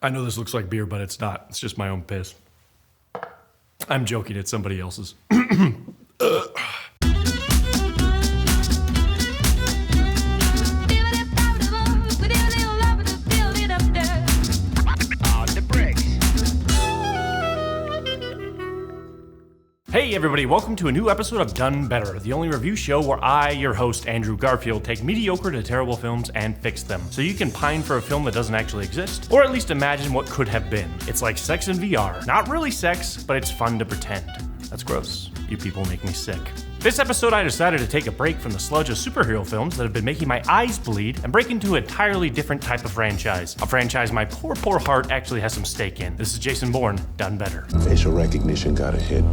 I know this looks like beer, but it's not. It's just my own piss. I'm joking, it's somebody else's. Hey everybody, welcome to a new episode of Done Better, the only review show where I, your host, Andrew Garfield, take mediocre to terrible films and fix them, so you can pine for a film that doesn't actually exist, or at least imagine what could have been. It's like sex in VR. Not really sex, but it's fun to pretend. That's gross. You people make me sick. This episode, I decided to take a break from the sludge of superhero films that have been making my eyes bleed and break into an entirely different type of franchise. A franchise my poor heart actually has some stake in. This is Jason Bourne, Done Better. Facial recognition got a hit.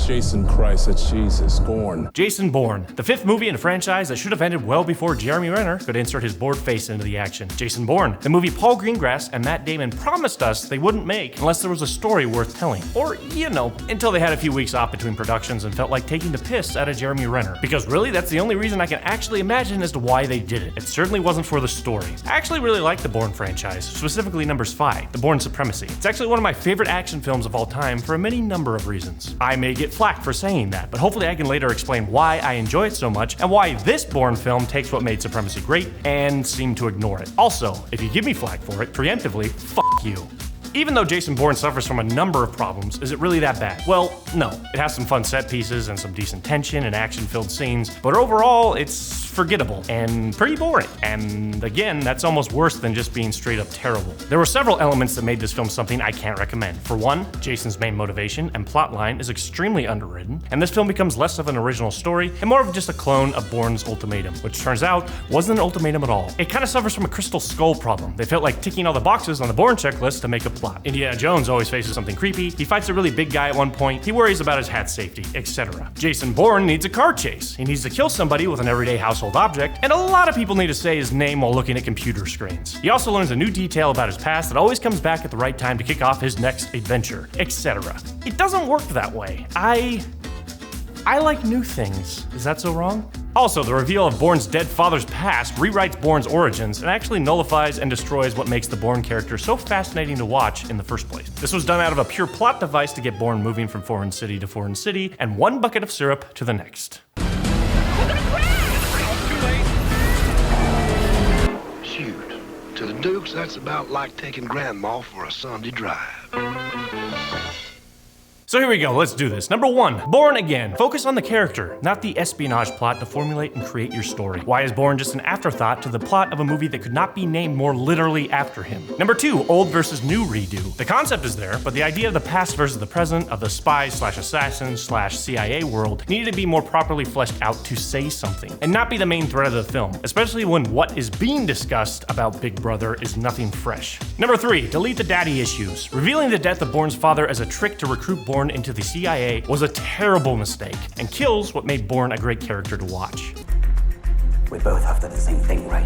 Jason Christ, that's Jesus, Bourne. Jason Bourne, the fifth movie in a franchise that should have ended well before Jeremy Renner could insert his bored face into the action. Jason Bourne, the movie Paul Greengrass and Matt Damon promised us they wouldn't make unless there was a story worth telling. Or, until they had a few weeks off between productions and felt like taking the piss out of Jeremy Renner. Because really, that's the only reason I can actually imagine as to why they did it. It certainly wasn't for the story. I actually really like the Bourne franchise, specifically number 5, The Bourne Supremacy. It's actually one of my favorite action films of all time for a many number of reasons. I may get flack for saying that, but hopefully I can later explain why I enjoy it so much and why this Bourne film takes what made Supremacy great and seem to ignore it. Also, if you give me flack for it, preemptively, fuck you. Even though Jason Bourne suffers from a number of problems, is it really that bad? Well, no. It has some fun set pieces and some decent tension and action-filled scenes, but overall, it's forgettable and pretty boring. And again, that's almost worse than just being straight up terrible. There were several elements that made this film something I can't recommend. For one, Jason's main motivation and plotline is extremely underwritten, and this film becomes less of an original story and more of just a clone of Bourne's Ultimatum, which turns out wasn't an ultimatum at all. It kind of suffers from a Crystal Skull problem. They felt like ticking all the boxes on the Bourne checklist to make a plot. Indiana Jones always faces something creepy, he fights a really big guy at one point, he worries about his hat's safety, etc. Jason Bourne needs a car chase. He needs to kill somebody with an everyday household object, and a lot of people need to say his name while looking at computer screens. He also learns a new detail about his past that always comes back at the right time to kick off his next adventure, etc. It doesn't work that way. I like new things. Is that so wrong? Also, the reveal of Bourne's dead father's past rewrites Bourne's origins and actually nullifies and destroys what makes the Bourne character so fascinating to watch in the first place. This was done out of a pure plot device to get Bourne moving from foreign city to foreign city and one bucket of syrup to the next. Shoot, to the Dukes, that's about like taking Grandma for a Sunday drive. So here we go, let's do this. Number 1, Bourne again. Focus on the character, not the espionage plot to formulate and create your story. Why is Bourne just an afterthought to the plot of a movie that could not be named more literally after him? Number 2, old versus new redo. The concept is there, but the idea of the past versus the present, of the spy/assassin/CIA world, needed to be more properly fleshed out to say something, and not be the main thread of the film, especially when what is being discussed about Big Brother is nothing fresh. Number 3, delete the daddy issues. Revealing the death of Bourne's father as a trick to recruit Bourne into the CIA was a terrible mistake and kills what made Bourne a great character to watch. We both after the same thing, right?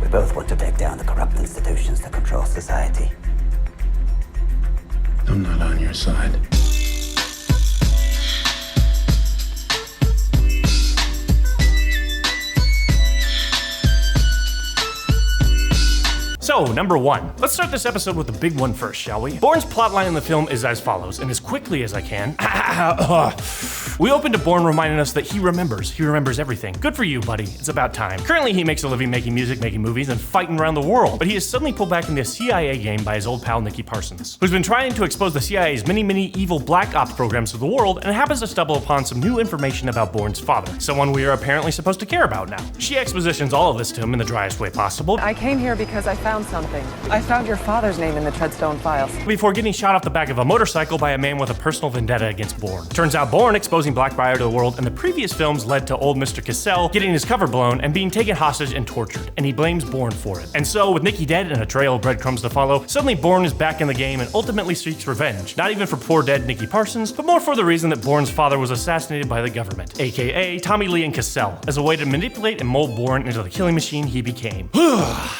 We both want to take down the corrupt institutions that control society. I'm not on your side. So, number 1. Let's start this episode with the big one first, shall we? Bourne's plotline in the film is as follows, and as quickly as I can. We open to Bourne reminding us that he remembers everything. Good for you, buddy. It's about time. Currently, he makes a living making music, making movies, and fighting around the world, but he is suddenly pulled back into the CIA game by his old pal Nicky Parsons, who's been trying to expose the CIA's many evil black ops programs to the world, and happens to stumble upon some new information about Bourne's father, someone we are apparently supposed to care about now. She expositions all of this to him in the driest way possible. I came here because I found something. I found your father's name in the Treadstone files. Before getting shot off the back of a motorcycle by a man with a personal vendetta against Bourne. Turns out Bourne exposing Blackbriar to the world in the previous films led to old Mr. Cassel getting his cover blown and being taken hostage and tortured, and he blames Bourne for it. And so, with Nicky dead and a trail of breadcrumbs to follow, suddenly Bourne is back in the game and ultimately seeks revenge, not even for poor dead Nicky Parsons, but more for the reason that Bourne's father was assassinated by the government, aka Tommy Lee and Cassel, as a way to manipulate and mold Bourne into the killing machine he became.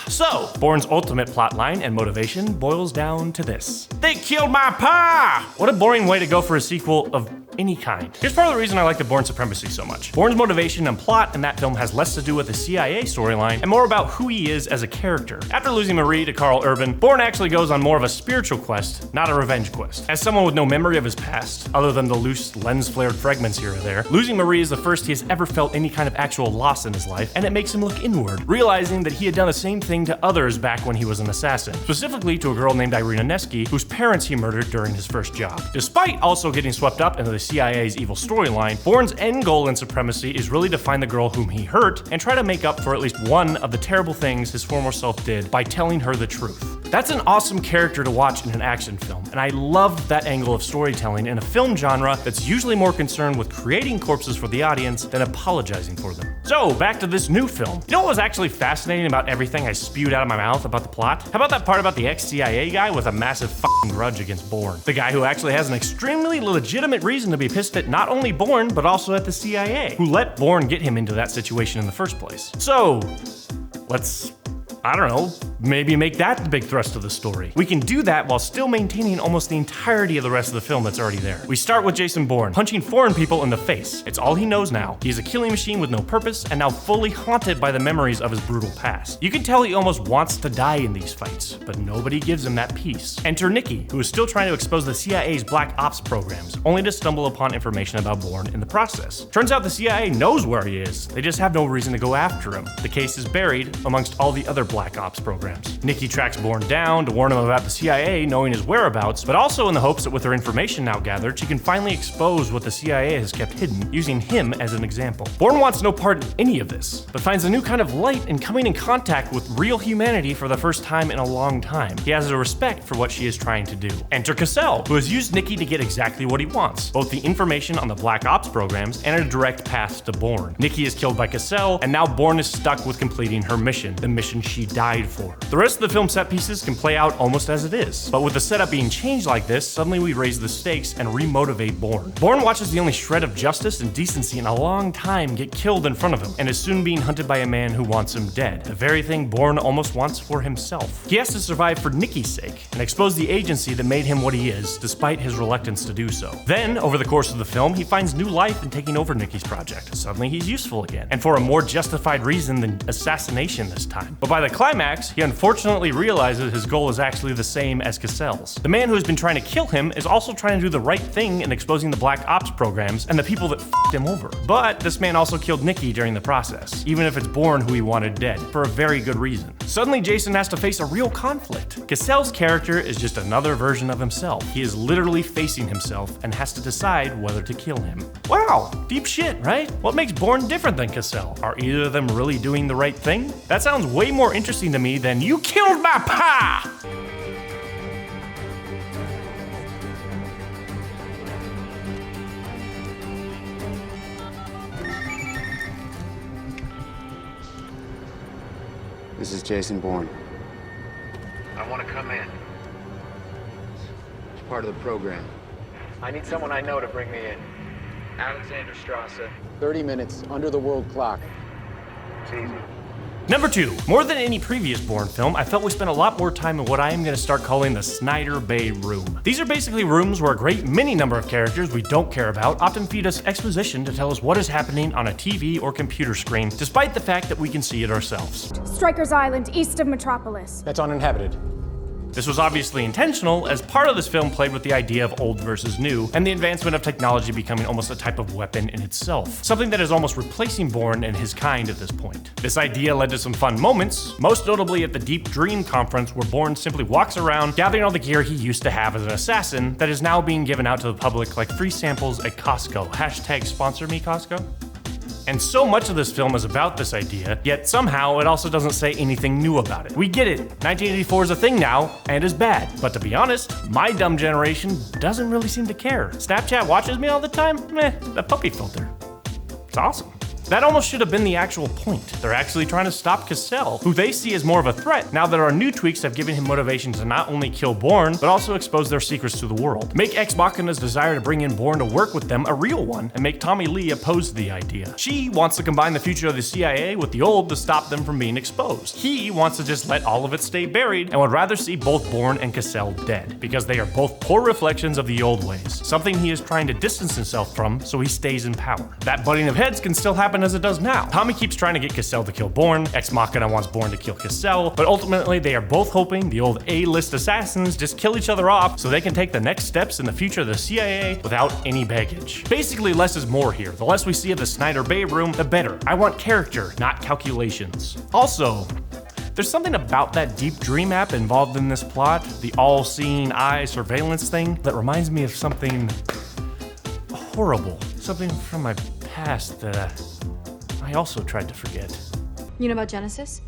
So, Bourne's ultimate plotline and motivation boils down to this. They killed my pa! What a boring way to go for a sequel of any kind. Here's part of the reason I like the Bourne Supremacy so much. Bourne's motivation and plot in that film has less to do with the CIA storyline and more about who he is as a character. After losing Marie to Carl Urban, Bourne actually goes on more of a spiritual quest, not a revenge quest. As someone with no memory of his past, other than the loose lens-flared fragments here or there, losing Marie is the first he has ever felt any kind of actual loss in his life, and it makes him look inward, realizing that he had done the same thing to others back when he was an assassin, specifically to a girl named Irina Neski, whose parents he murdered during his first job. Despite also getting swept up into the CIA's evil storyline, Bourne's end goal in Supremacy is really to find the girl whom he hurt and try to make up for at least one of the terrible things his former self did by telling her the truth. That's an awesome character to watch in an action film, and I love that angle of storytelling in a film genre that's usually more concerned with creating corpses for the audience than apologizing for them. So, back to this new film. You know what was actually fascinating about everything I spewed out of my mouth about the plot? How about that part about the ex-CIA guy with a massive fucking grudge against Bourne? The guy who actually has an extremely legitimate reason to be pissed at not only Bourne, but also at the CIA, who let Bourne get him into that situation in the first place. So, let's, I don't know, maybe make that the big thrust of the story. We can do that while still maintaining almost the entirety of the rest of the film that's already there. We start with Jason Bourne, punching foreign people in the face. It's all he knows now. He's a killing machine with no purpose, and now fully haunted by the memories of his brutal past. You can tell he almost wants to die in these fights, but nobody gives him that peace. Enter Nikki, who is still trying to expose the CIA's black ops programs, only to stumble upon information about Bourne in the process. Turns out the CIA knows where he is. They just have no reason to go after him. The case is buried amongst all the other black ops programs. Nikki tracks Bourne down to warn him about the CIA knowing his whereabouts, but also in the hopes that with her information now gathered, she can finally expose what the CIA has kept hidden, using him as an example. Bourne wants no part in any of this, but finds a new kind of light in coming in contact with real humanity for the first time in a long time. He has a respect for what she is trying to do. Enter Cassel, who has used Nikki to get exactly what he wants, both the information on the black ops programs and a direct path to Bourne. Nikki is killed by Cassel, and now Bourne is stuck with completing her mission, the mission she died for. The rest of the film set pieces can play out almost as it is, but with the setup being changed like this, suddenly we raise the stakes and remotivate Bourne. Bourne watches the only shred of justice and decency in a long time get killed in front of him, and is soon being hunted by a man who wants him dead, the very thing Bourne almost wants for himself. He has to survive for Nikki's sake, and expose the agency that made him what he is, despite his reluctance to do so. Then, over the course of the film, he finds new life in taking over Nikki's project. Suddenly he's useful again, and for a more justified reason than assassination this time. But by the climax, he unfortunately realizes his goal is actually the same as Cassel's. The man who has been trying to kill him is also trying to do the right thing in exposing the black ops programs and the people that f***ed him over. But this man also killed Nikki during the process, even if it's Bourne who he wanted dead, for a very good reason. Suddenly Jason has to face a real conflict. Cassel's character is just another version of himself. He is literally facing himself and has to decide whether to kill him. Wow, deep shit, right? What makes Bourne different than Cassel? Are either of them really doing the right thing? That sounds way more interesting to me than "you killed my pa!" This is Jason Bourne. I want to come in. It's part of the program. I need someone I know to bring me in. Alexander Strasse. 30 minutes under the world clock. It's easy. Number 2. More than any previous Bourne film, I felt we spent a lot more time in what I am going to start calling the Snyder Bay Room. These are basically rooms where a great many number of characters we don't care about often feed us exposition to tell us what is happening on a TV or computer screen, despite the fact that we can see it ourselves. Strikers Island, east of Metropolis. That's uninhabited. This was obviously intentional, as part of this film played with the idea of old versus new, and the advancement of technology becoming almost a type of weapon in itself, something that is almost replacing Bourne and his kind at this point. This idea led to some fun moments, most notably at the Deep Dream conference, where Bourne simply walks around gathering all the gear he used to have as an assassin that is now being given out to the public like free samples at Costco. Hashtag sponsor me, Costco. And so much of this film is about this idea, yet somehow it also doesn't say anything new about it. We get it, 1984 is a thing now, and is bad. But to be honest, my dumb generation doesn't really seem to care. Snapchat watches me all the time? Meh, the puppy filter. It's awesome. That almost should have been the actual point. They're actually trying to stop Cassel, who they see as more of a threat now that our new tweaks have given him motivation to not only kill Bourne, but also expose their secrets to the world. Make Ex Machina's desire to bring in Bourne to work with them a real one, and make Tommy Lee oppose the idea. She wants to combine the future of the CIA with the old to stop them from being exposed. He wants to just let all of it stay buried, and would rather see both Bourne and Cassel dead, because they are both poor reflections of the old ways, something he is trying to distance himself from so he stays in power. That butting of heads can still happen as it does now. Tommy keeps trying to get Cassel to kill Bourne, Ex Machina wants Bourne to kill Cassel, but ultimately they are both hoping the old A-list assassins just kill each other off so they can take the next steps in the future of the CIA without any baggage. Basically, less is more here. The less we see of the Snyder Bay room, the better. I want character, not calculations. Also, there's something about that deep dream app involved in this plot, the all-seeing eye surveillance thing, that reminds me of something horrible. Something from my past that I also tried to forget. You know about Genesis?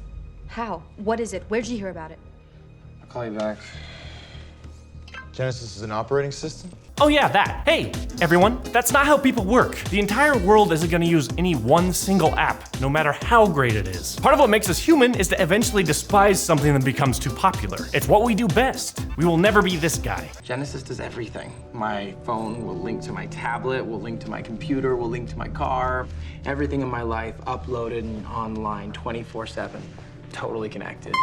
How? What is it? Where'd you hear about it? I'll call you back. Genesis is an operating system? Oh yeah, that. Hey, everyone, that's not how people work. The entire world isn't gonna use any one single app, no matter how great it is. Part of what makes us human is to eventually despise something that becomes too popular. It's what we do best. We will never be this guy. Genesis does everything. My phone will link to my tablet, will link to my computer, will link to my car. Everything in my life uploaded and online 24/7. Totally connected.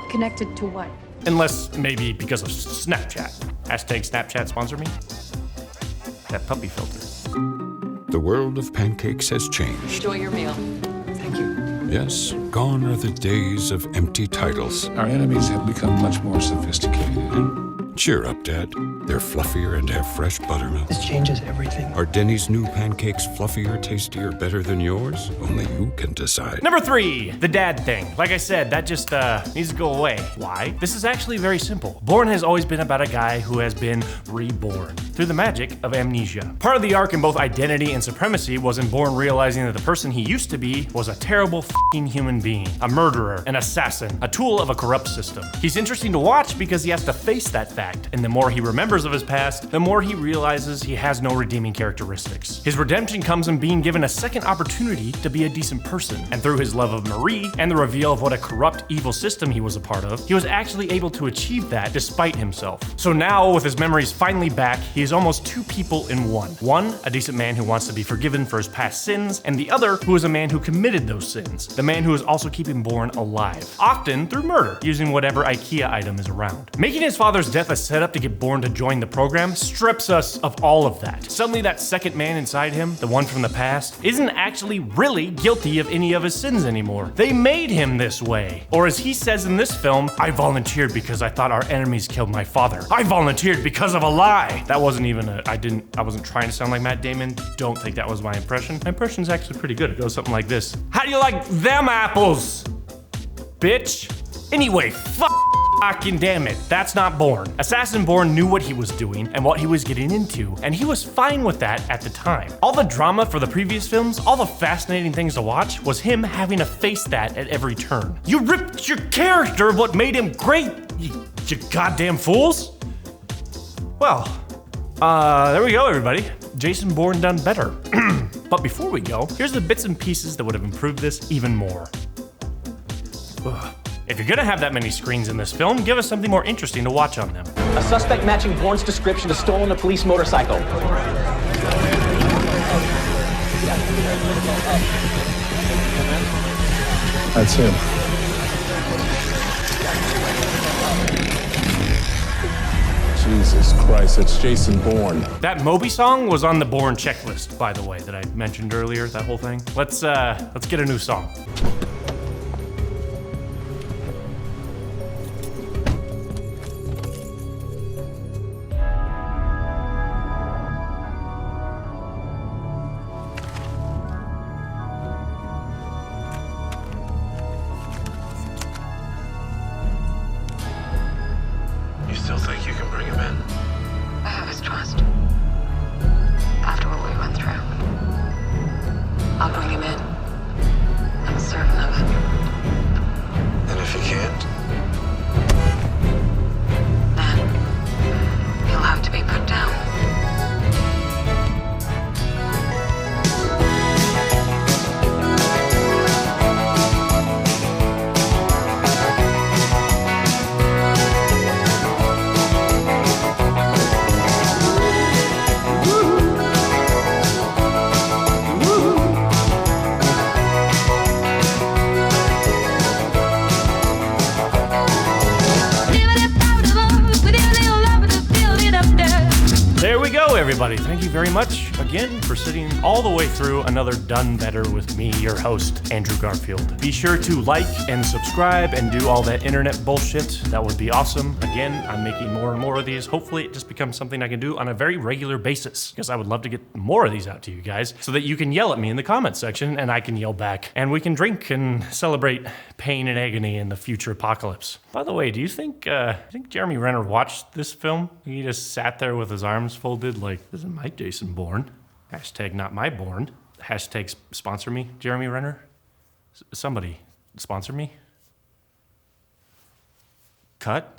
Connected to what? Unless maybe because of Snapchat. Hashtag Snapchat sponsor me. That puppy filter. The world of pancakes has changed. Enjoy your meal. Thank you. Yes, gone are the days of empty titles. Our enemies have become much more sophisticated. Cheer up, Dad. They're fluffier and have fresh buttermilk. This changes everything. Are Denny's new pancakes fluffier, tastier, better than yours? Only you can decide. Number 3, the dad thing. Like I said, that just needs to go away. Why? This is actually very simple. Bourne has always been about a guy who has been reborn through the magic of amnesia. Part of the arc in both Identity and Supremacy was in Bourne realizing that the person he used to be was a terrible f***ing human being, a murderer, an assassin, a tool of a corrupt system. He's interesting to watch because he has to face that fact, and the more he remembers of his past, the more he realizes he has no redeeming characteristics. His redemption comes in being given a second opportunity to be a decent person, and through his love of Marie and the reveal of what a corrupt, evil system he was a part of, he was actually able to achieve that despite himself. So now, with his memories finally back, he is almost two people in one. One, a decent man who wants to be forgiven for his past sins, and the other, who is a man who committed those sins, the man who is also keeping Bourne alive, often through murder, using whatever IKEA item is around. Making his father's death a setup to get Bourne to join the program strips us of all of that. Suddenly that second man inside him, the one from the past, isn't actually really guilty of any of his sins anymore. They made him this way. Or as he says in this film, I volunteered because I thought our enemies killed my father. I volunteered because of a lie. That wasn't even I wasn't trying to sound like Matt Damon. Don't think that was my impression. My impression's actually pretty good. It goes something like this. How do you like them apples, bitch? Anyway, fucking damn it, that's not Bourne. Assassin Bourne knew what he was doing and what he was getting into, and he was fine with that at the time. All the drama for the previous films, all the fascinating things to watch, was him having to face that at every turn. You ripped your character of what made him great, you goddamn fools. Well, there we go, everybody. Jason Bourne done better. But before we go, here's the bits and pieces that would have improved this even more. Ugh. If you're gonna have that many screens in this film, give us something more interesting to watch on them. A suspect matching Bourne's description has stolen a police motorcycle. That's him. Jesus Christ, it's Jason Bourne. That Moby song was on the Bourne checklist, by the way, that I mentioned earlier, that whole thing. Let's get a new song. You still think you can bring him in? I have his trust. After what we went through, I'll bring him in. I'm certain everybody. Thank you very much again for sitting all the way through another Done Better with me, your host, Andrew Garfield. Be sure to like and subscribe and do all that internet bullshit. That would be awesome. Again, I'm making more and more of these. Hopefully it just becomes something I can do on a very regular basis, because I would love to get more of these out to you guys so that you can yell at me in the comments section and I can yell back, and we can drink and celebrate pain and agony in the future apocalypse. By the way, do you think Jeremy Renner watched this film? He just sat there with his arms folded like, this is my Jason Bourne. Hashtag not my Bourne. Hashtag sponsor me, Jeremy Renner. Somebody sponsor me. Cut.